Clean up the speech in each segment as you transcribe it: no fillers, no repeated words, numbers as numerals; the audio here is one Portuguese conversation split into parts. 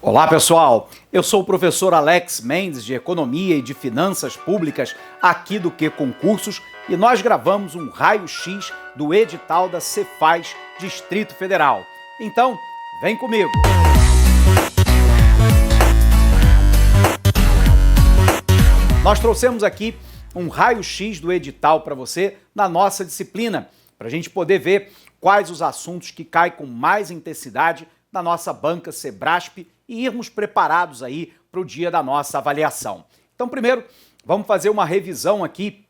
Olá pessoal, eu sou o professor Alex Mendes de Economia e de Finanças Públicas aqui do Que Concursos e nós gravamos um raio-x do edital da Cefaz Distrito Federal. Então, vem comigo! Nós trouxemos aqui um raio-x do edital para você na nossa disciplina, para a gente poder ver quais os assuntos que caem com mais intensidade na nossa banca Sebrasp e irmos preparados aí para o dia da nossa avaliação. Então, primeiro, vamos fazer uma revisão aqui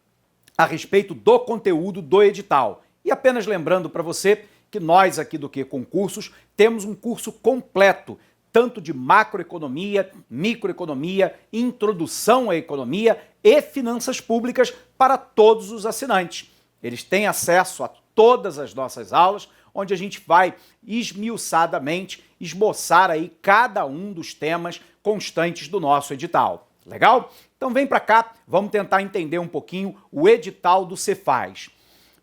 a respeito do conteúdo do edital. E apenas lembrando para você que nós aqui do Que Concursos temos um curso completo, tanto de macroeconomia, microeconomia, introdução à economia e finanças públicas para todos os assinantes. Eles têm acesso a todas as nossas aulas, onde a gente vai esmiuçadamente esboçar aí cada um dos temas constantes do nosso edital. Legal? Então vem para cá, vamos tentar entender um pouquinho o edital do Cefaz.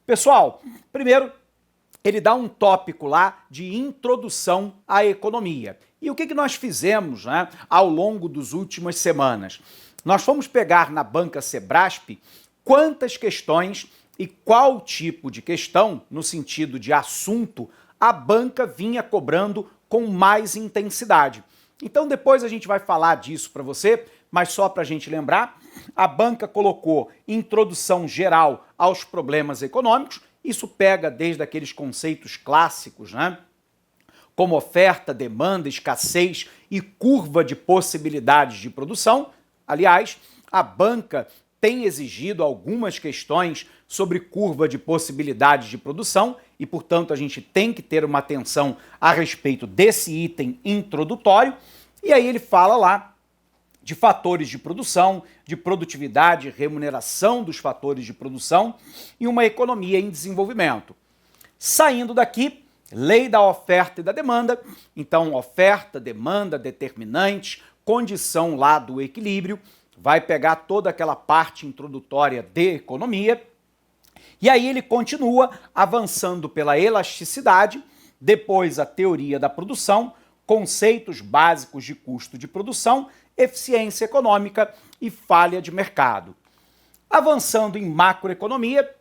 Pessoal, primeiro ele dá um tópico lá de introdução à economia. E o que nós fizemos, né, ao longo das últimas semanas? Nós fomos pegar na banca Sebrasp quantas questões e qual tipo de questão, no sentido de assunto, a banca vinha cobrando com mais intensidade. Então depois a gente vai falar disso para você, mas só para a gente lembrar, a banca colocou introdução geral aos problemas econômicos, isso pega desde aqueles conceitos clássicos, né? Como oferta, demanda, escassez e curva de possibilidades de produção. Aliás, a banca tem exigido algumas questões sobre curva de possibilidades de produção e, portanto, a gente tem que ter uma atenção a respeito desse item introdutório. E aí ele fala lá de fatores de produção, de produtividade, remuneração dos fatores de produção e uma economia em desenvolvimento. Saindo daqui, lei da oferta e da demanda, então oferta, demanda, determinantes, condição lá do equilíbrio, vai pegar toda aquela parte introdutória de economia, e aí ele continua avançando pela elasticidade, depois a teoria da produção, conceitos básicos de custo de produção, eficiência econômica e falha de mercado. Avançando em macroeconomia,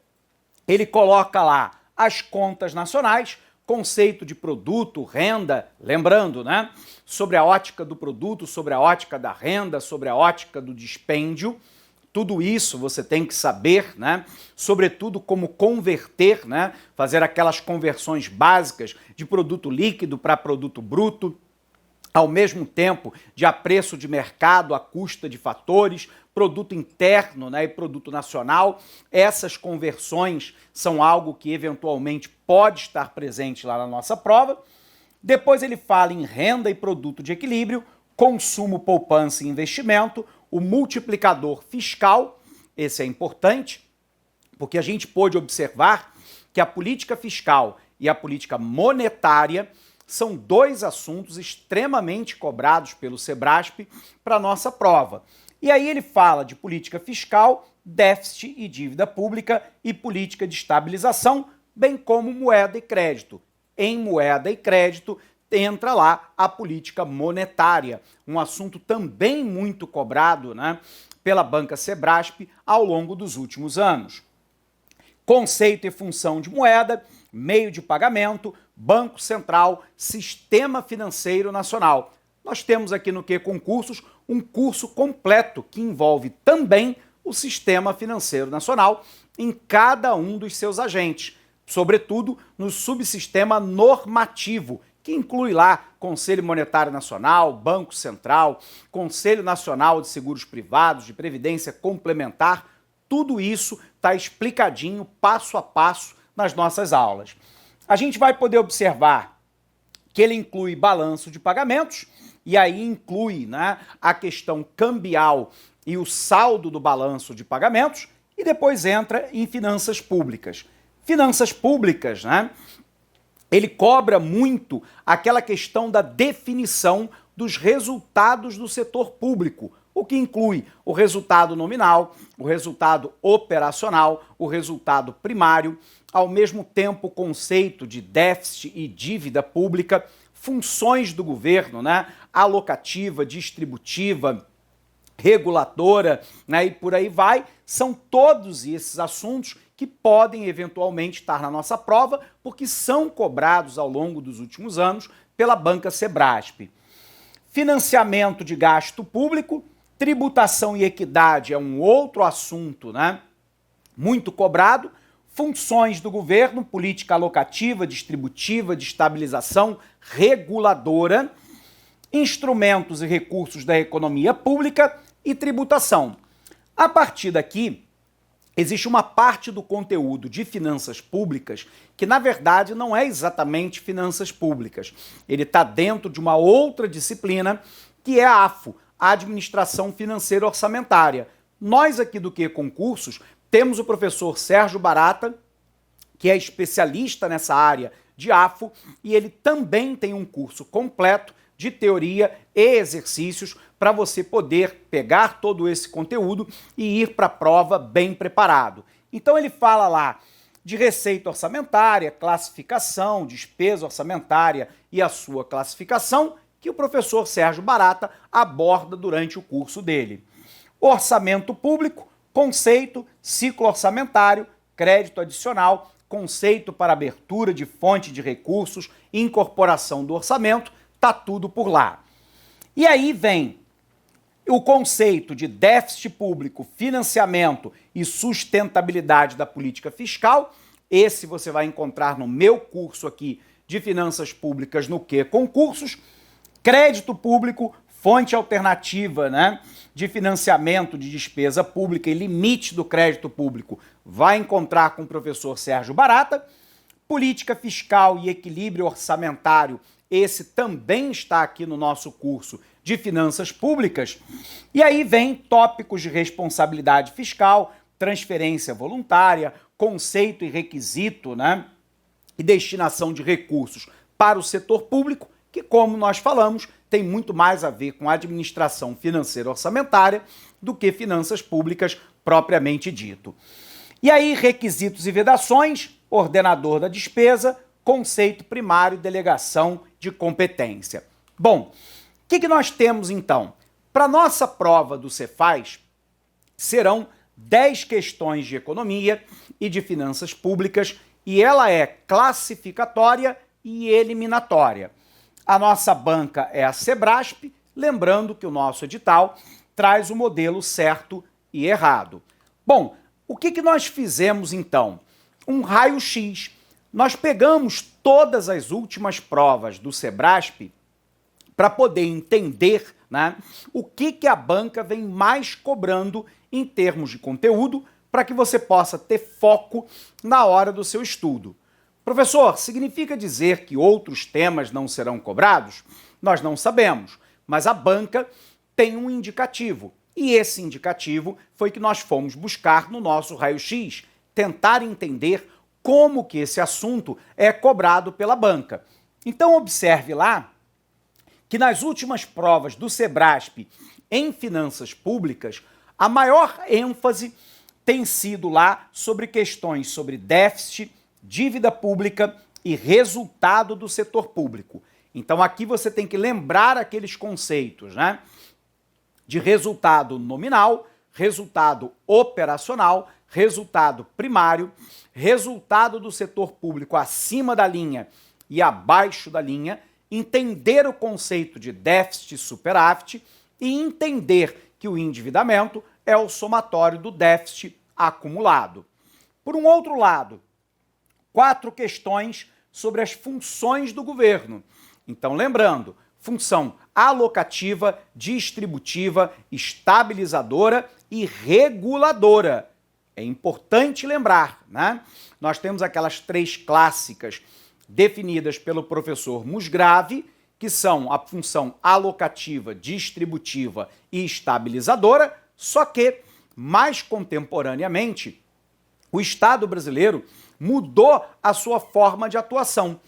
ele coloca lá as contas nacionais, conceito de produto, renda, lembrando, né? Sobre a ótica do produto, sobre a ótica da renda, sobre a ótica do dispêndio, tudo isso você tem que saber, né? Sobretudo como converter, né? Fazer aquelas conversões básicas de produto líquido para produto bruto, ao mesmo tempo de apreço de mercado à custa de fatores, produto interno, né, e produto nacional. Essas conversões são algo que eventualmente pode estar presente lá na nossa prova. Depois ele fala em renda e produto de equilíbrio, consumo, poupança e investimento, o multiplicador fiscal, esse é importante, porque a gente pôde observar que a política fiscal e a política monetária são dois assuntos extremamente cobrados pelo Sebrasp para a nossa prova. E aí ele fala de política fiscal, déficit e dívida pública e política de estabilização, bem como moeda e crédito. Em moeda e crédito entra lá a política monetária, um assunto também muito cobrado, né, pela banca Sebrasp ao longo dos últimos anos. Conceito e função de moeda, meio de pagamento, Banco Central, Sistema Financeiro Nacional. Nós temos aqui no Que Concursos um curso completo que envolve também o Sistema Financeiro Nacional em cada um dos seus agentes, sobretudo no subsistema normativo, que inclui lá Conselho Monetário Nacional, Banco Central, Conselho Nacional de Seguros Privados, de Previdência Complementar. Tudo isso está explicadinho, passo a passo, nas nossas aulas. A gente vai poder observar que ele inclui balanço de pagamentos, e aí inclui, né, a questão cambial e o saldo do balanço de pagamentos, e depois entra em finanças públicas. Finanças públicas, né, ele cobra muito aquela questão da definição dos resultados do setor público, o que inclui o resultado nominal, o resultado operacional, o resultado primário, ao mesmo tempo o conceito de déficit e dívida pública, funções do governo, né? Alocativa, distributiva, reguladora, né? E por aí vai. São todos esses assuntos que podem eventualmente estar na nossa prova, porque são cobrados ao longo dos últimos anos pela banca Sebrasp. Financiamento de gasto público, tributação e equidade é um outro assunto, né? Muito cobrado. Funções do governo, política alocativa, distributiva, de estabilização, reguladora, instrumentos e recursos da economia pública e tributação. A partir daqui, existe uma parte do conteúdo de finanças públicas que, na verdade, não é exatamente finanças públicas. Ele está dentro de uma outra disciplina, que é a AFO, a Administração Financeira Orçamentária. Nós aqui do Que Concursos temos o professor Sérgio Barata, que é especialista nessa área de AFO, e ele também tem um curso completo de teoria e exercícios para você poder pegar todo esse conteúdo e ir para a prova bem preparado. Então ele fala lá de receita orçamentária, classificação, despesa orçamentária e a sua classificação, que o professor Sérgio Barata aborda durante o curso dele. Orçamento público, conceito, ciclo orçamentário, crédito adicional, conceito para abertura de fonte de recursos, incorporação do orçamento, tá tudo por lá. E aí vem o conceito de déficit público, financiamento e sustentabilidade da política fiscal. Esse você vai encontrar no meu curso aqui de Finanças Públicas no Que Concursos. Crédito público, fonte alternativa, né, de financiamento de despesa pública e limite do crédito público, vai encontrar com o professor Sérgio Barata. Política fiscal e equilíbrio orçamentário, esse também está aqui no nosso curso de Finanças Públicas. E aí vem tópicos de responsabilidade fiscal, transferência voluntária, conceito e requisito, né, e destinação de recursos para o setor público, que, como nós falamos, tem muito mais a ver com a administração financeira orçamentária do que finanças públicas propriamente dito. E aí, requisitos e vedações, ordenador da despesa, conceito primário e delegação de competência. Bom, o que nós temos então? Para nossa prova do Cefaz, serão 10 questões de economia e de finanças públicas, e ela é classificatória e eliminatória. A nossa banca é a Sebrasp, lembrando que o nosso edital traz o modelo certo e errado. Bom, o que nós fizemos então? Um raio-x. Nós pegamos todas as últimas provas do Sebrasp para poder entender, né, o que a banca vem mais cobrando em termos de conteúdo, para que você possa ter foco na hora do seu estudo. Professor, significa dizer que outros temas não serão cobrados? Nós não sabemos, mas a banca tem um indicativo. E esse indicativo foi que nós fomos buscar no nosso raio-x, tentar entender como que esse assunto é cobrado pela banca. Então observe lá que nas últimas provas do Sebrasp em finanças públicas, a maior ênfase tem sido lá sobre questões sobre déficit, dívida pública e resultado do setor público. Então aqui você tem que lembrar aqueles conceitos, né, de resultado nominal, resultado operacional, resultado primário, resultado do setor público acima da linha e abaixo da linha, entender o conceito de déficit e superávit e entender que o endividamento é o somatório do déficit acumulado. Por um outro lado, 4 questões sobre as funções do governo. Então, lembrando, função alocativa, distributiva, estabilizadora e reguladora. É importante lembrar, né? Nós temos aquelas 3 clássicas definidas pelo professor Musgrave, que são a função alocativa, distributiva e estabilizadora, só que, mais contemporaneamente, o Estado brasileiro mudou a sua forma de atuação.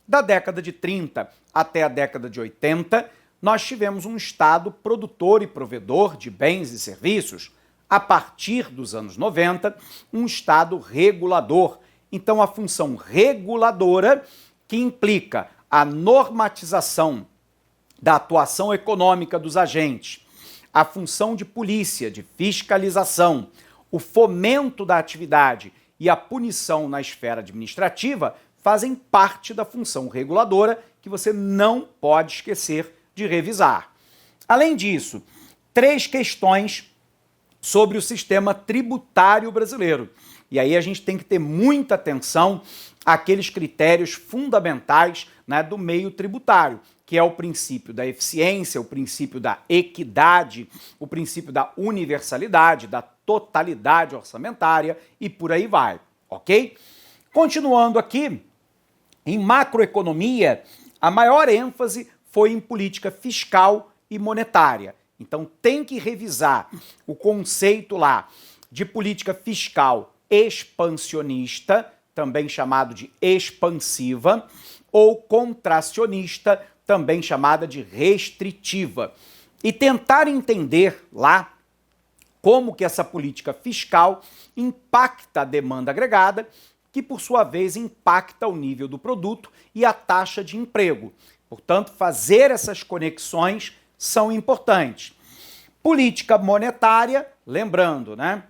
Da década de 30 até a década de 80, nós tivemos um Estado produtor e provedor de bens e serviços. A partir dos anos 90, um Estado regulador. Então, a função reguladora, que implica a normatização da atuação econômica dos agentes, a função de polícia, de fiscalização, o fomento da atividade e a punição na esfera administrativa fazem parte da função reguladora que você não pode esquecer de revisar. Além disso, 3 questões sobre o sistema tributário brasileiro. E aí a gente tem que ter muita atenção àqueles critérios fundamentais, né, do meio tributário, que é o princípio da eficiência, o princípio da equidade, o princípio da universalidade, da totalidade orçamentária e por aí vai, ok? Continuando aqui, em macroeconomia, a maior ênfase foi em política fiscal e monetária. Então tem que revisar o conceito lá de política fiscal expansionista, também chamado de expansiva, ou contracionista, também chamada de restritiva. E tentar entender lá como que essa política fiscal impacta a demanda agregada, que por sua vez impacta o nível do produto e a taxa de emprego. Portanto, fazer essas conexões são importantes. Política monetária, lembrando, né,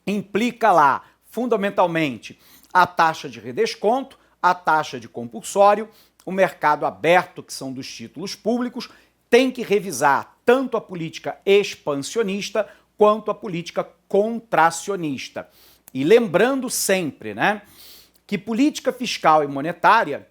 implica lá, fundamentalmente, a taxa de redesconto, a taxa de compulsório, o mercado aberto, que são dos títulos públicos, tem que revisar tanto a política expansionista quanto a política contracionista. E lembrando sempre, né, que política fiscal e monetária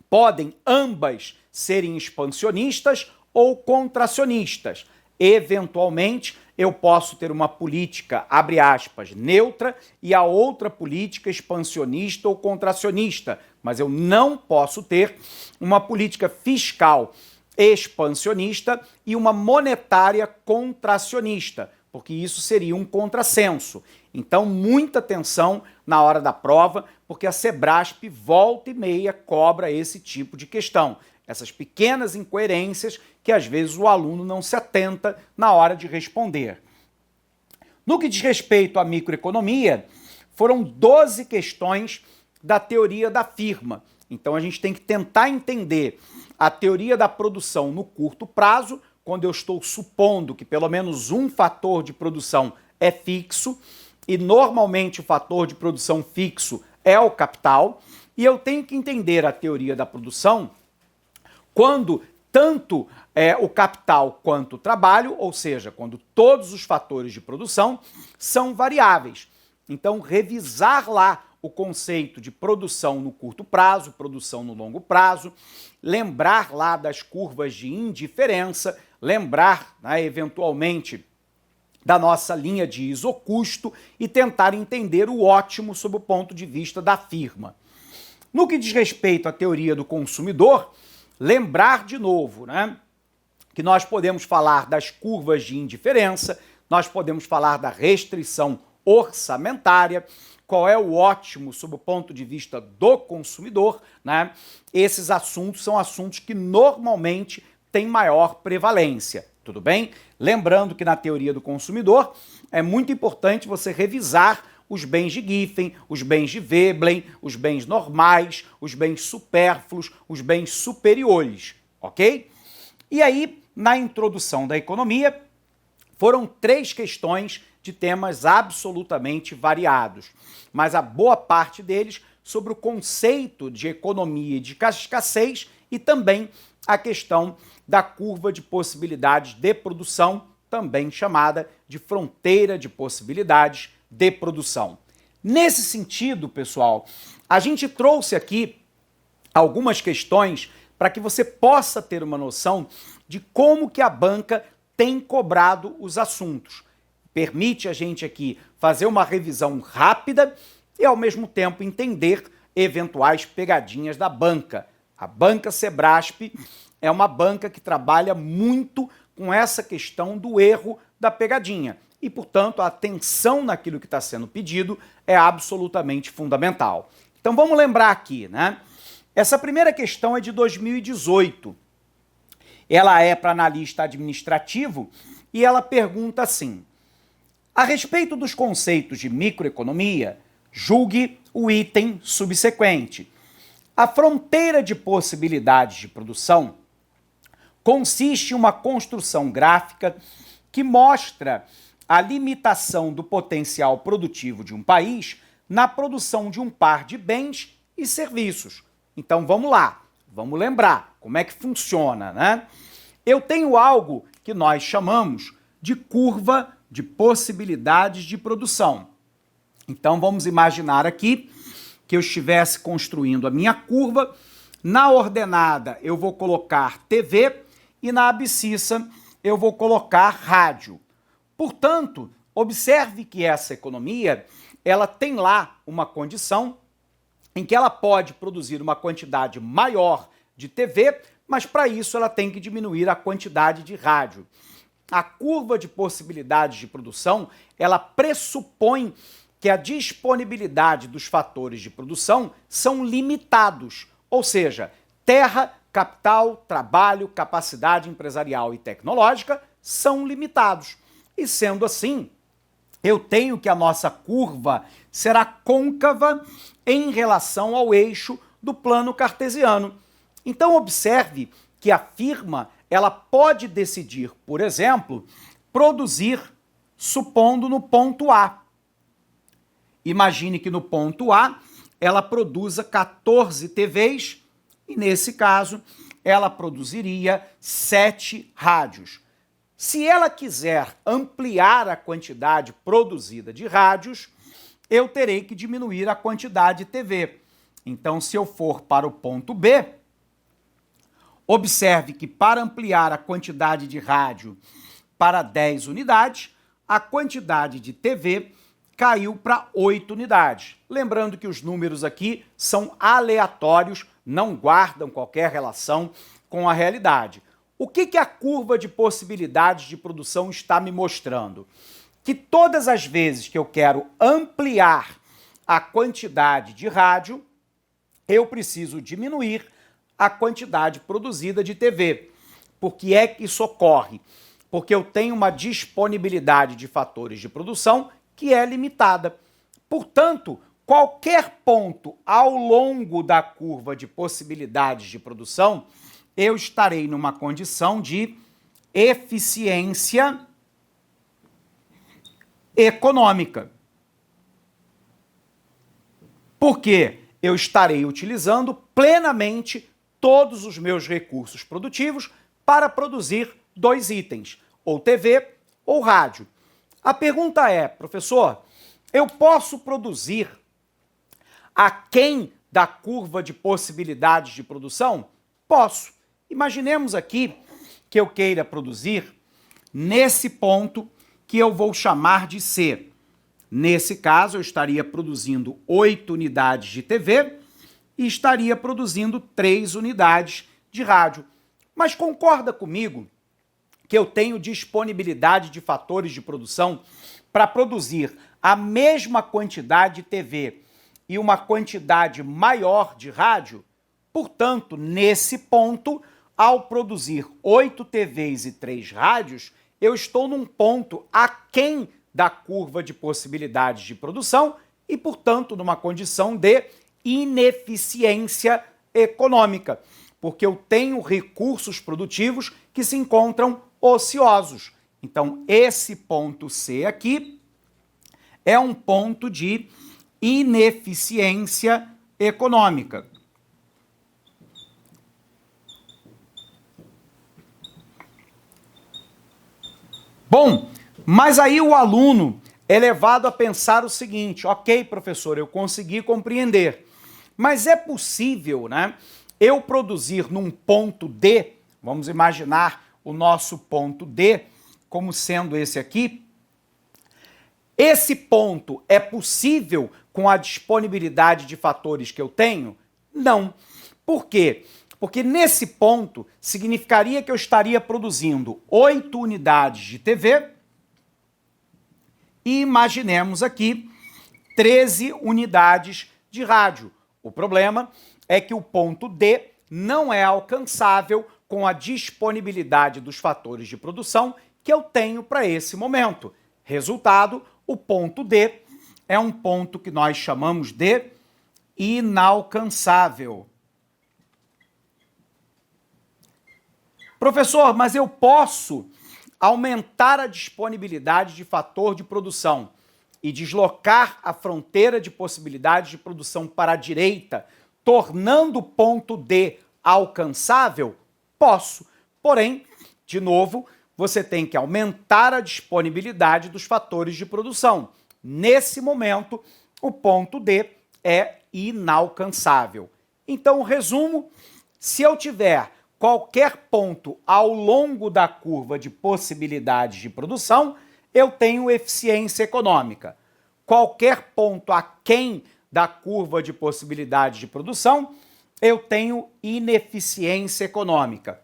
podem ambas serem expansionistas ou contracionistas. Eventualmente, eu posso ter uma política, abre aspas, neutra e a outra política expansionista ou contracionista, mas eu não posso ter uma política fiscal expansionista e uma monetária contracionista, porque isso seria um contrassenso. Então, muita atenção na hora da prova, porque a Sebrasp volta e meia cobra esse tipo de questão. Essas pequenas incoerências que às vezes o aluno não se atenta na hora de responder. No que diz respeito à microeconomia, foram 12 questões da teoria da firma. Então a gente tem que tentar entender a teoria da produção no curto prazo, quando eu estou supondo que pelo menos um fator de produção é fixo, e normalmente o fator de produção fixo é o capital, e eu tenho que entender a teoria da produção quando tanto o capital quanto o trabalho, ou seja, quando todos os fatores de produção são variáveis. Então, revisar lá o conceito de produção no curto prazo, produção no longo prazo, lembrar lá das curvas de indiferença, lembrar, né, eventualmente, da nossa linha de isocusto e tentar entender o ótimo sob o ponto de vista da firma. No que diz respeito à teoria do consumidor, lembrar de novo, né, que nós podemos falar das curvas de indiferença, nós podemos falar da restrição orçamentária, qual é o ótimo sob o ponto de vista do consumidor, né? Esses assuntos são assuntos que normalmente têm maior prevalência, tudo bem? Lembrando que na teoria do consumidor é muito importante você revisar os bens de Giffen, os bens de Veblen, os bens normais, os bens supérfluos, os bens superiores, ok? E aí, na introdução da economia, foram 3 questões de temas absolutamente variados, mas a boa parte deles sobre o conceito de economia e de escassez e também a questão da curva de possibilidades de produção, também chamada de fronteira de possibilidades de produção. Nesse sentido, pessoal, a gente trouxe aqui algumas questões para que você possa ter uma noção de como que a banca tem cobrado os assuntos. Permite a gente aqui fazer uma revisão rápida e, ao mesmo tempo, entender eventuais pegadinhas da banca. A banca Sebrasp é uma banca que trabalha muito com essa questão do erro da pegadinha. E, portanto, a atenção naquilo que está sendo pedido é absolutamente fundamental. Então, vamos lembrar aqui, né? Essa primeira questão é de 2018. Ela é para analista administrativo e ela pergunta assim: a respeito dos conceitos de microeconomia, julgue o item subsequente. A fronteira de possibilidades de produção consiste em uma construção gráfica que mostra a limitação do potencial produtivo de um país na produção de um par de bens e serviços. Então vamos lá, vamos lembrar como é que funciona, né? Eu tenho algo que nós chamamos de curva de possibilidades de produção. Então vamos imaginar aqui que eu estivesse construindo a minha curva. Na ordenada eu vou colocar TV e na abscissa eu vou colocar rádio. Portanto, observe que essa economia, ela tem lá uma condição em que ela pode produzir uma quantidade maior de TV, mas para isso ela tem que diminuir a quantidade de rádio. A curva de possibilidades de produção, ela pressupõe que a disponibilidade dos fatores de produção são limitados, ou seja, terra, capital, trabalho, capacidade empresarial e tecnológica são limitados. E sendo assim, eu tenho que a nossa curva será côncava em relação ao eixo do plano cartesiano. Então observe que a firma ela pode decidir, por exemplo, produzir, supondo no ponto A. Imagine que no ponto A ela produza 14 TVs e nesse caso ela produziria 7 rádios. Se ela quiser ampliar a quantidade produzida de rádios, eu terei que diminuir a quantidade de TV. Então, se eu for para o ponto B, observe que para ampliar a quantidade de rádio para 10 unidades, a quantidade de TV caiu para 8 unidades. Lembrando que os números aqui são aleatórios, não guardam qualquer relação com a realidade. O que a curva de possibilidades de produção está me mostrando? Que todas as vezes que eu quero ampliar a quantidade de rádio, eu preciso diminuir a quantidade produzida de TV. Por que é que isso ocorre? Porque eu tenho uma disponibilidade de fatores de produção que é limitada. Portanto, qualquer ponto ao longo da curva de possibilidades de produção, eu estarei numa condição de eficiência econômica. Porque eu estarei utilizando plenamente todos os meus recursos produtivos para produzir 2 itens, ou TV ou rádio. A pergunta é, professor, eu posso produzir aquém da curva de possibilidades de produção? Posso. Imaginemos aqui que eu queira produzir nesse ponto que eu vou chamar de C. Nesse caso, eu estaria produzindo 8 unidades de TV e estaria produzindo 3 unidades de rádio. Mas concorda comigo que eu tenho disponibilidade de fatores de produção para produzir a mesma quantidade de TV e uma quantidade maior de rádio? Portanto, nesse ponto, ao produzir 8 TVs e 3 rádios, eu estou num ponto aquém da curva de possibilidades de produção e, portanto, numa condição de ineficiência econômica, porque eu tenho recursos produtivos que se encontram ociosos. Então, esse ponto C aqui é um ponto de ineficiência econômica. Bom, mas aí o aluno é levado a pensar o seguinte: ok, professor, eu consegui compreender, mas é possível, né, eu produzir num ponto D, vamos imaginar o nosso ponto D como sendo esse aqui, esse ponto é possível com a disponibilidade de fatores que eu tenho? Não. Por quê? Porque nesse ponto significaria que eu estaria produzindo 8 unidades de TV e imaginemos aqui 13 unidades de rádio. O problema é que o ponto D não é alcançável com a disponibilidade dos fatores de produção que eu tenho para esse momento. Resultado, o ponto D é um ponto que nós chamamos de inalcançável. Professor, mas eu posso aumentar a disponibilidade de fator de produção e deslocar a fronteira de possibilidades de produção para a direita, tornando o ponto D alcançável? Posso. Porém, de novo, você tem que aumentar a disponibilidade dos fatores de produção. Nesse momento, o ponto D é inalcançável. Então, resumo, se eu tiver qualquer ponto ao longo da curva de possibilidades de produção, eu tenho eficiência econômica. Qualquer ponto aquém da curva de possibilidades de produção, eu tenho ineficiência econômica.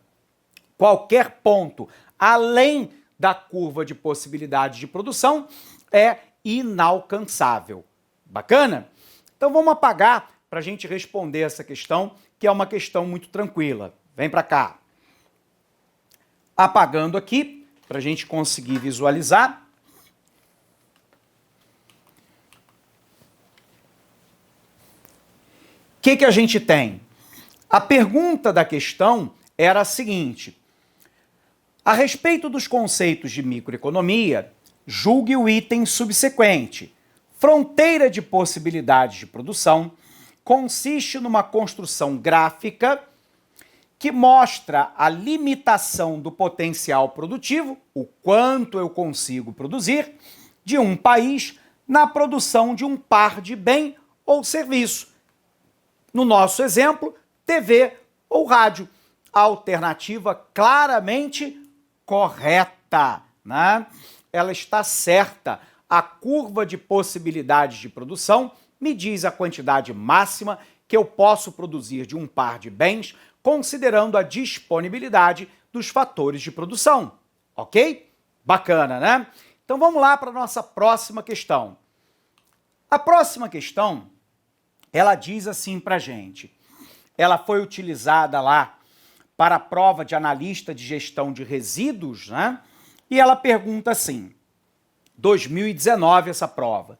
Qualquer ponto além da curva de possibilidades de produção é inalcançável. Bacana? Então vamos apagar para a gente responder essa questão, que é uma questão muito tranquila. Vem para cá. Apagando aqui, para a gente conseguir visualizar. O que a gente tem? A pergunta da questão era a seguinte: a respeito dos conceitos de microeconomia, julgue o item subsequente. Fronteira de possibilidades de produção consiste numa construção gráfica que mostra a limitação do potencial produtivo, o quanto eu consigo produzir, de um país na produção de um par de bem ou serviço. No nosso exemplo, TV ou rádio. A alternativa claramente correta, né? Ela está certa. A curva de possibilidades de produção me diz a quantidade máxima que eu posso produzir de um par de bens, considerando a disponibilidade dos fatores de produção. Ok? Bacana, né? Então vamos lá para a nossa próxima questão. A próxima questão, ela diz assim para a gente. Ela foi utilizada lá para a prova de analista de gestão de resíduos, né? E ela pergunta assim, 2019 essa prova.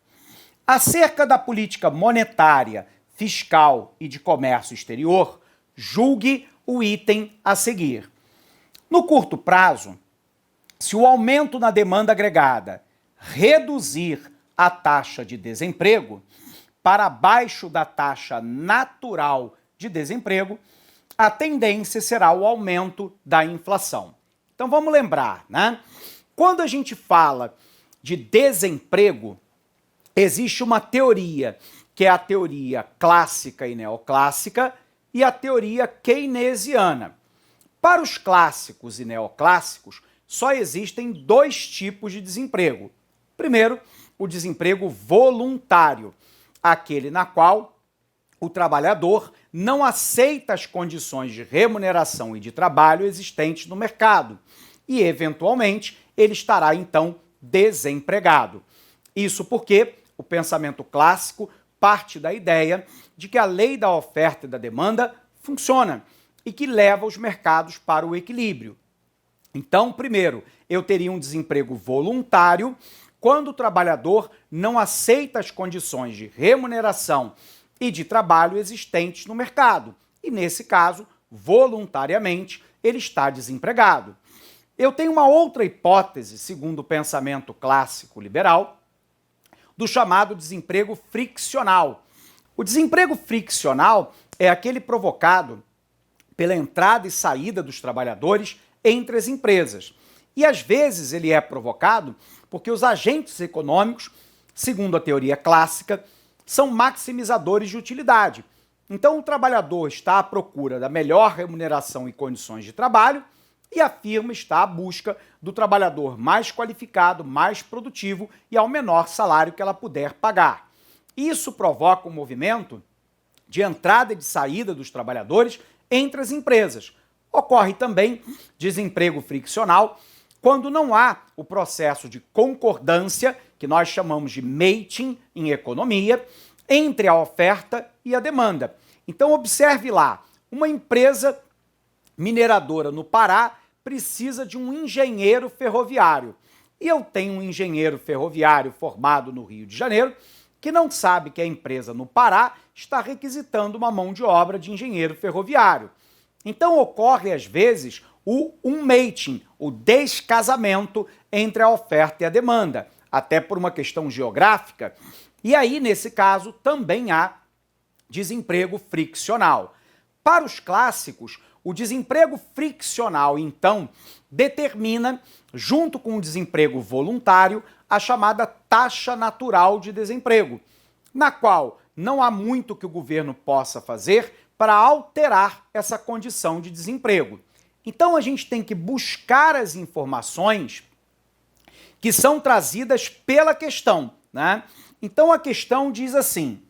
Acerca da política monetária, fiscal e de comércio exterior, julgue o item a seguir. No curto prazo, se o aumento na demanda agregada reduzir a taxa de desemprego para abaixo da taxa natural de desemprego, a tendência será o aumento da inflação. Então vamos lembrar, né? Quando a gente fala de desemprego, existe uma teoria, que é a teoria clássica e neoclássica, e a teoria keynesiana. Para os clássicos e neoclássicos, só existem dois tipos de desemprego. Primeiro, o desemprego voluntário, aquele na qual o trabalhador não aceita as condições de remuneração e de trabalho existentes no mercado e, eventualmente, ele estará, então, desempregado. Isso porque o pensamento clássico parte da ideia de que a lei da oferta e da demanda funciona e que leva os mercados para o equilíbrio. Então, primeiro, eu teria um desemprego voluntário quando o trabalhador não aceita as condições de remuneração e de trabalho existentes no mercado. E, nesse caso, voluntariamente, ele está desempregado. Eu tenho uma outra hipótese, segundo o pensamento clássico liberal, do chamado desemprego friccional. O desemprego friccional é aquele provocado pela entrada e saída dos trabalhadores entre as empresas. E às vezes ele é provocado porque os agentes econômicos, segundo a teoria clássica, são maximizadores de utilidade. Então o trabalhador está à procura da melhor remuneração e condições de trabalho e a firma está à busca do trabalhador mais qualificado, mais produtivo e ao menor salário que ela puder pagar. Isso provoca um movimento de entrada e de saída dos trabalhadores entre as empresas. Ocorre também desemprego friccional quando não há o processo de concordância, que nós chamamos de mating em economia, entre a oferta e a demanda. Então observe lá, uma empresa mineradora no Pará precisa de um engenheiro ferroviário. E eu tenho um engenheiro ferroviário formado no Rio de Janeiro que não sabe que a empresa no Pará está requisitando uma mão de obra de engenheiro ferroviário. Então ocorre, às vezes, o unmating, o descasamento entre a oferta e a demanda, até por uma questão geográfica. E aí, nesse caso, também há desemprego friccional. Para os clássicos, o desemprego friccional, então, determina, junto com o desemprego voluntário, a chamada taxa natural de desemprego, na qual não há muito que o governo possa fazer para alterar essa condição de desemprego. Então, a gente tem que buscar as informações que são trazidas pela questão, né? Então, a questão diz assim: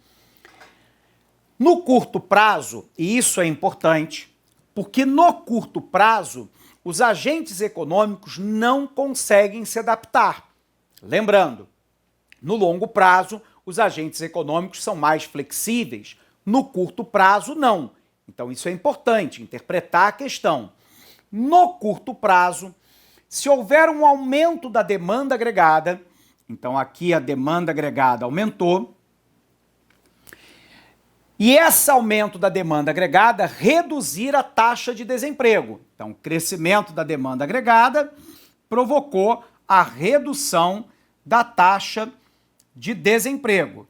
no curto prazo, e isso é importante, porque no curto prazo, os agentes econômicos não conseguem se adaptar. Lembrando, no longo prazo, os agentes econômicos são mais flexíveis, no curto prazo, não. Então, isso é importante, interpretar a questão. No curto prazo, se houver um aumento da demanda agregada, então aqui a demanda agregada aumentou, e esse aumento da demanda agregada reduzir a taxa de desemprego. Então, o crescimento da demanda agregada provocou a redução da taxa de desemprego.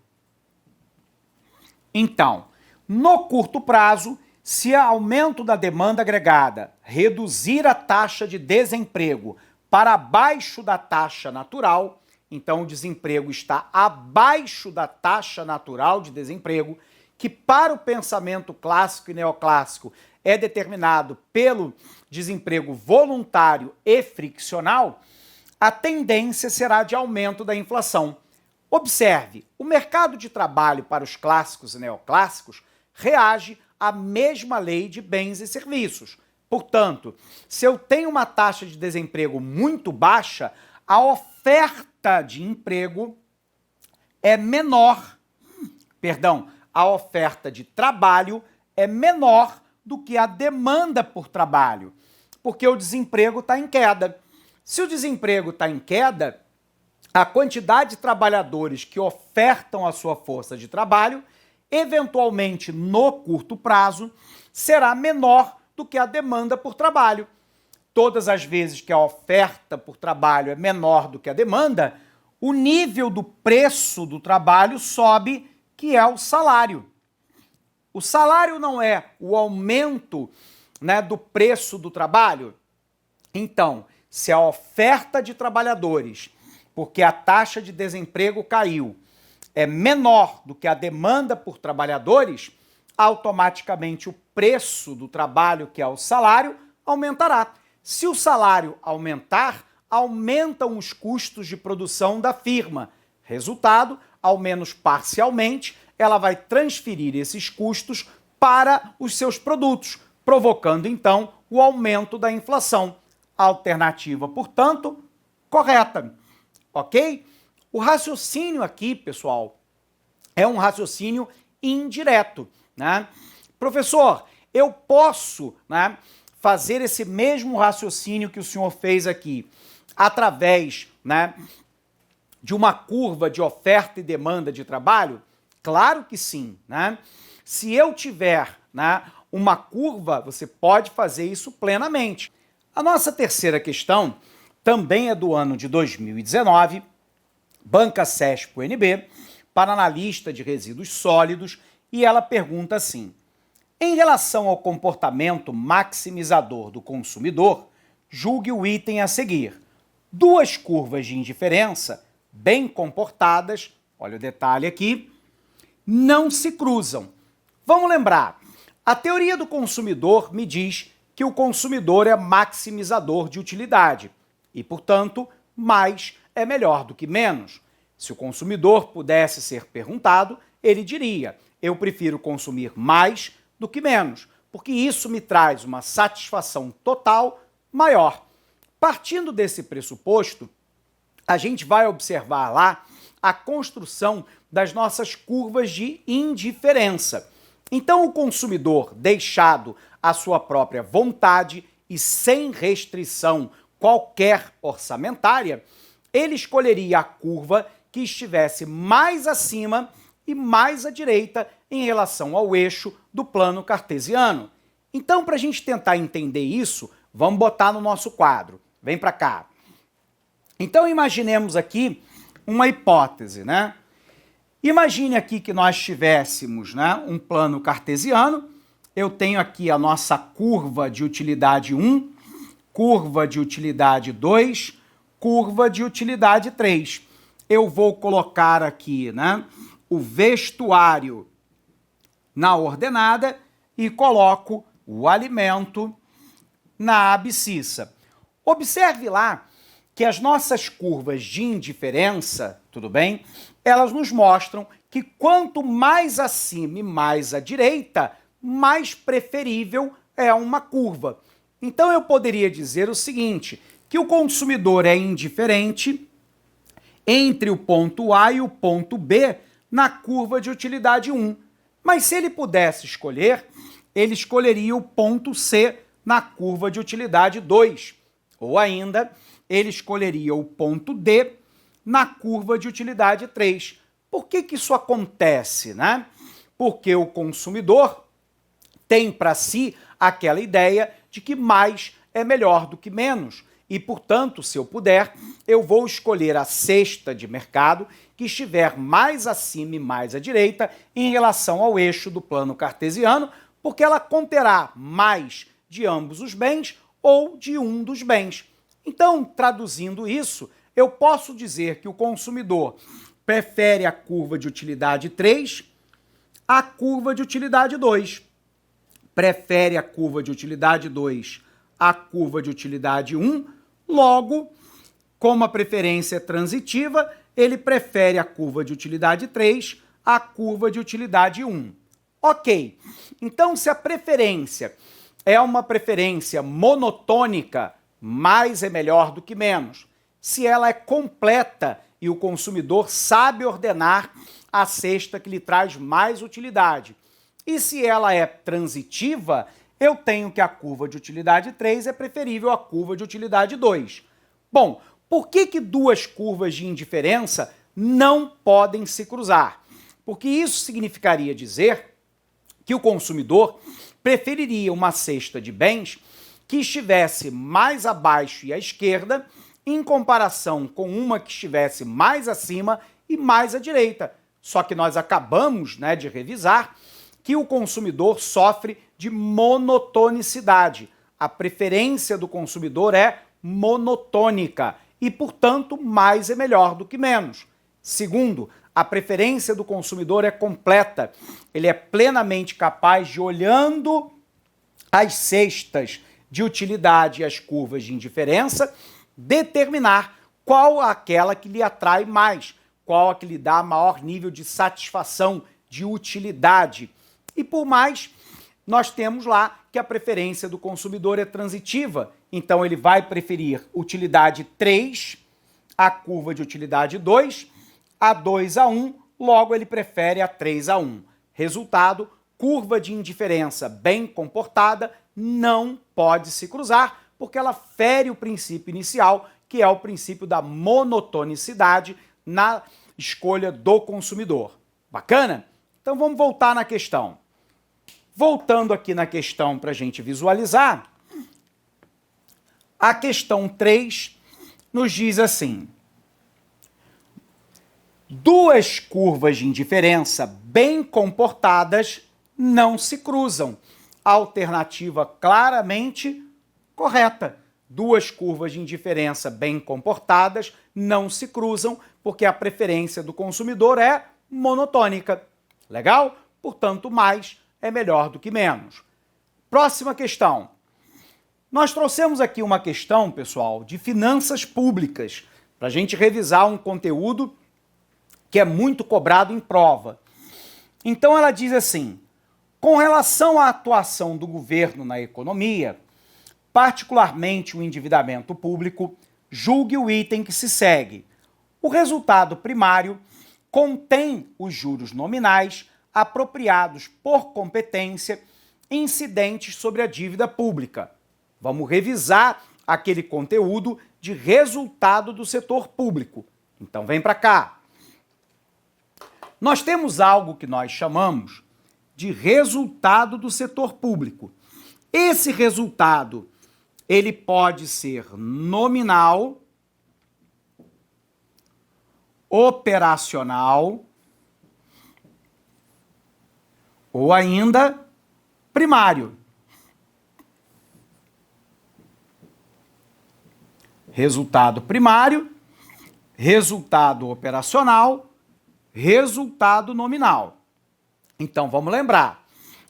Então, no curto prazo, se o aumento da demanda agregada reduzir a taxa de desemprego para abaixo da taxa natural, então o desemprego está abaixo da taxa natural de desemprego, que para o pensamento clássico e neoclássico é determinado pelo desemprego voluntário e friccional, a tendência será de aumento da inflação. Observe, o mercado de trabalho para os clássicos e neoclássicos reage à mesma lei de bens e serviços. Portanto, se eu tenho uma taxa de desemprego muito baixa, a oferta de emprego é menor, a oferta de trabalho é menor do que a demanda por trabalho, porque o desemprego está em queda. Se o desemprego está em queda, a quantidade de trabalhadores que ofertam a sua força de trabalho, eventualmente no curto prazo, será menor do que a demanda por trabalho. Todas as vezes que a oferta por trabalho é menor do que a demanda, o nível do preço do trabalho sobe, que é o salário. O salário não é o aumento, né, do preço do trabalho? Então, se a oferta de trabalhadores, porque a taxa de desemprego caiu, é menor do que a demanda por trabalhadores, automaticamente o preço do trabalho, que é o salário, aumentará. Se o salário aumentar, aumentam os custos de produção da firma. Resultado, ao menos parcialmente, ela vai transferir esses custos para os seus produtos, provocando então o aumento da inflação. Alternativa, portanto, correta. Ok? O raciocínio aqui, pessoal, é um raciocínio indireto, né? Professor, eu posso, né, fazer esse mesmo raciocínio que o senhor fez aqui através, né, de uma curva de oferta e demanda de trabalho? Claro que sim, né? Se eu tiver, né, uma curva, você pode fazer isso plenamente. A nossa terceira questão também é do ano de 2019, Banca CESP-UNB, para analista de resíduos sólidos, e ela pergunta assim: em relação ao comportamento maximizador do consumidor, julgue o item a seguir. Duas curvas de indiferença bem comportadas, olha o detalhe aqui, não se cruzam. Vamos lembrar, a teoria do consumidor me diz que o consumidor é maximizador de utilidade e, portanto, mais é melhor do que menos. Se o consumidor pudesse ser perguntado, ele diria: eu prefiro consumir mais do que menos, porque isso me traz uma satisfação total maior. Partindo desse pressuposto, a gente vai observar lá a construção das nossas curvas de indiferença. Então, o consumidor, deixado à sua própria vontade e sem restrição qualquer orçamentária, ele escolheria a curva que estivesse mais acima e mais à direita em relação ao eixo do plano cartesiano. Então, para a gente tentar entender isso, Vamos botar no nosso quadro. Vem para cá. Então, imaginemos aqui uma hipótese, né? Imagine aqui que nós tivéssemos, né, um plano cartesiano. Eu tenho aqui a nossa curva de utilidade 1, curva de utilidade 2, curva de utilidade 3. Eu vou colocar aqui, né, o vestuário na ordenada e coloco o alimento na abscissa. Observe lá que as nossas curvas de indiferença, tudo bem? Elas nos mostram que quanto mais acima e mais à direita, mais preferível é uma curva. Então eu poderia dizer o seguinte, que o consumidor é indiferente entre o ponto A e o ponto B na curva de utilidade 1. Mas se ele pudesse escolher, ele escolheria o ponto C na curva de utilidade 2. Ou ainda, ele escolheria o ponto D na curva de utilidade 3. Por que que isso acontece, né? Porque o consumidor tem para si aquela ideia de que mais é melhor do que menos. E, portanto, se eu puder, eu vou escolher a cesta de mercado que estiver mais acima e mais à direita em relação ao eixo do plano cartesiano, porque ela conterá mais de ambos os bens ou de um dos bens. Então, traduzindo isso, eu posso dizer que o consumidor prefere a curva de utilidade 3 à curva de utilidade 2. Prefere a curva de utilidade 2 à curva de utilidade 1, logo, como a preferência é transitiva, ele prefere a curva de utilidade 3 à curva de utilidade 1. Ok, então se a preferência é uma preferência monotônica, mais é melhor do que menos. Se ela é completa e o consumidor sabe ordenar a cesta que lhe traz mais utilidade. E se ela é transitiva, eu tenho que a curva de utilidade 3 é preferível à curva de utilidade 2. Bom, por que duas curvas de indiferença não podem se cruzar? Porque isso significaria dizer que o consumidor preferiria uma cesta de bens que estivesse mais abaixo e à esquerda, em comparação com uma que estivesse mais acima e mais à direita. Só que nós acabamos, né, de revisar que o consumidor sofre de monotonicidade. A preferência do consumidor é monotônica e, portanto, mais é melhor do que menos. Segundo, a preferência do consumidor é completa. Ele é plenamente capaz de, olhando as cestas de utilidade e as curvas de indiferença, determinar qual aquela que lhe atrai mais, qual a que lhe dá maior nível de satisfação, de utilidade. E por mais, nós temos lá que a preferência do consumidor é transitiva, então ele vai preferir utilidade 3, a curva de utilidade 2, a 2 a 1, logo ele prefere a 3 a 1. Resultado, curva de indiferença bem comportada não pode se cruzar, porque ela fere o princípio inicial, que é o princípio da monotonicidade na escolha do consumidor. Bacana? Então vamos voltar na questão. Voltando aqui na questão para a gente visualizar, a questão 3 nos diz assim: duas curvas de indiferença bem comportadas não se cruzam. Alternativa claramente correta. Duas curvas de indiferença bem comportadas não se cruzam porque a preferência do consumidor é monotônica. Legal? Portanto, mais é melhor do que menos. Próxima questão. Nós trouxemos aqui uma questão, pessoal, de finanças públicas, para a gente revisar um conteúdo que é muito cobrado em prova. Então ela diz assim: com relação à atuação do governo na economia, particularmente o endividamento público, julgue o item que se segue. O resultado primário contém os juros nominais apropriados por competência incidentes sobre a dívida pública. Vamos revisar aquele conteúdo de resultado do setor público. Então vem para cá. Nós temos algo que nós chamamos de resultado do setor público. Esse resultado, ele pode ser nominal, operacional ou ainda primário. Resultado primário, resultado operacional, resultado nominal. Então, vamos lembrar.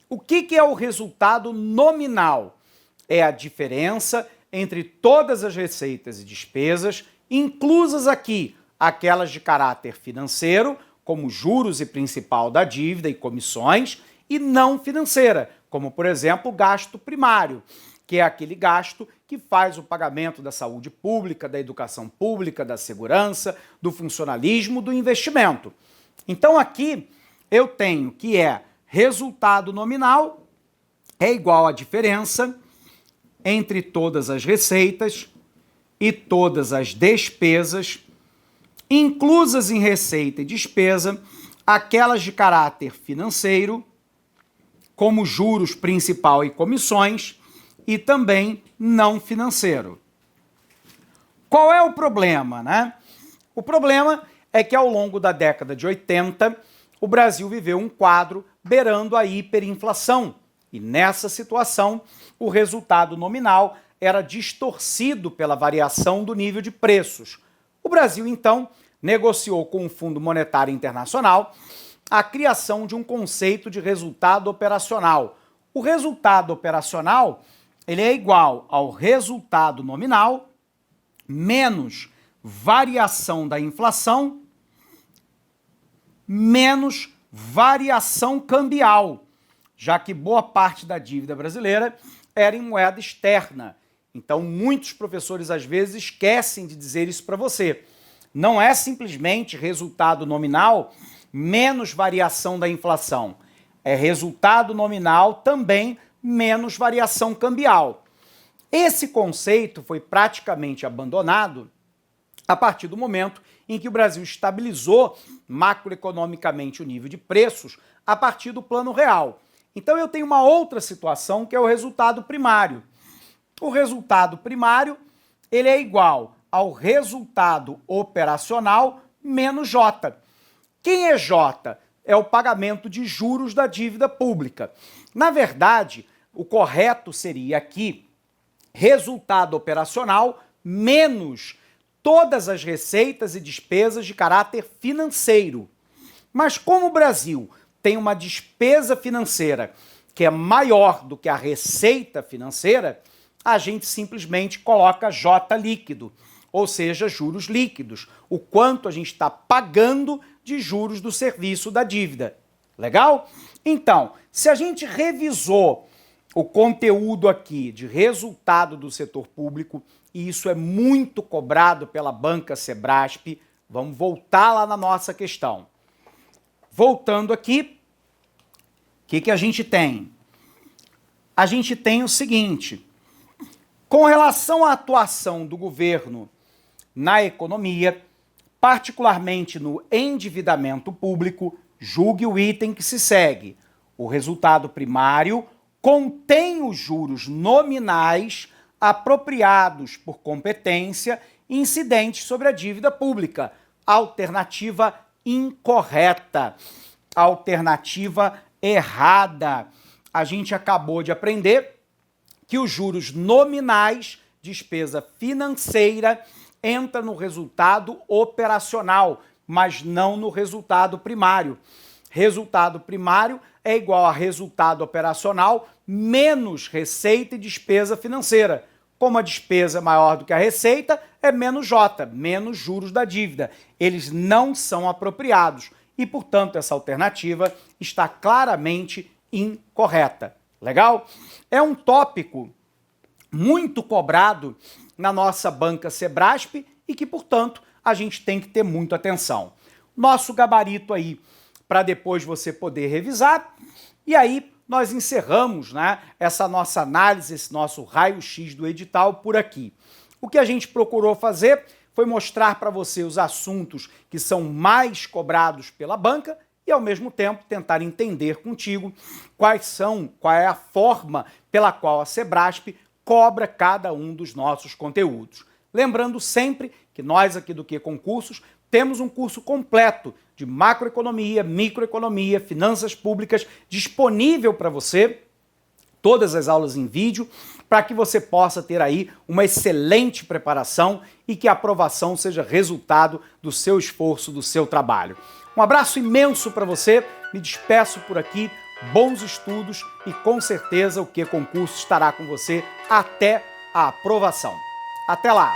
O que é o resultado nominal? É a diferença entre todas as receitas e despesas, inclusas aqui aquelas de caráter financeiro, como juros e principal da dívida e comissões, e não financeira, como, por exemplo, o gasto primário, que é aquele gasto que faz o pagamento da saúde pública, da educação pública, da segurança, do funcionalismo, do investimento. Então aqui eu tenho que resultado nominal é igual à diferença entre todas as receitas e todas as despesas, inclusas em receita e despesa, aquelas de caráter financeiro, como juros, principal e comissões, e também não financeiro. Qual é o problema, né? O problema é que ao longo da década de 80, o Brasil viveu um quadro beirando a hiperinflação. E nessa situação, o resultado nominal era distorcido pela variação do nível de preços. O Brasil, então, negociou com o Fundo Monetário Internacional a criação de um conceito de resultado operacional. O resultado operacional ele é igual ao resultado nominal menos variação da inflação menos variação cambial, já que boa parte da dívida brasileira era em moeda externa. Então, muitos professores, às vezes, esquecem de dizer isso para você. Não é simplesmente resultado nominal menos variação da inflação. É resultado nominal também menos variação cambial. Esse conceito foi praticamente abandonado a partir do momento em que o Brasil estabilizou macroeconomicamente o nível de preços a partir do Plano Real. Então eu tenho uma outra situação que é o resultado primário. O resultado primário ele é igual ao resultado operacional menos J. Quem é J? É o pagamento de juros da dívida pública. Na verdade, o correto seria aqui resultado operacional menos todas as receitas e despesas de caráter financeiro. Mas como o Brasil tem uma despesa financeira que é maior do que a receita financeira, a gente simplesmente coloca J líquido, ou seja, juros líquidos, o quanto a gente está pagando de juros do serviço da dívida. Legal? Então, se a gente revisou o conteúdo aqui de resultado do setor público, e isso é muito cobrado pela banca Sebrasp, vamos voltar lá na nossa questão. Voltando aqui, o que a gente tem? A gente tem o seguinte: com relação à atuação do governo na economia, particularmente no endividamento público, julgue o item que se segue. O resultado primário contém os juros nominais apropriados por competência incidentes sobre a dívida pública. Alternativa incorreta. Alternativa errada. A gente acabou de aprender que os juros nominais, despesa financeira, entra no resultado operacional, mas não no resultado primário. Resultado primário é igual a resultado operacional menos receita e despesa financeira. Como a despesa é maior do que a receita, é menos J, menos juros da dívida. Eles não são apropriados e, portanto, essa alternativa está claramente incorreta. Legal? É um tópico muito cobrado na nossa banca Sebrasp e que, portanto, a gente tem que ter muita atenção. Nosso gabarito aí para depois você poder revisar. E aí nós encerramos, né, essa nossa análise, esse nosso raio-x do edital por aqui. O que a gente procurou fazer foi mostrar para você os assuntos que são mais cobrados pela banca e, ao mesmo tempo, tentar entender contigo qual é a forma pela qual a Sebrasp cobra cada um dos nossos conteúdos. Lembrando sempre que nós aqui do Que Concursos temos um curso completo de macroeconomia, microeconomia, finanças públicas disponível para você, todas as aulas em vídeo, para que você possa ter aí uma excelente preparação e que a aprovação seja resultado do seu esforço, do seu trabalho. Um abraço imenso para você, me despeço por aqui, bons estudos e com certeza o Que Concurso estará com você até a aprovação. Até lá!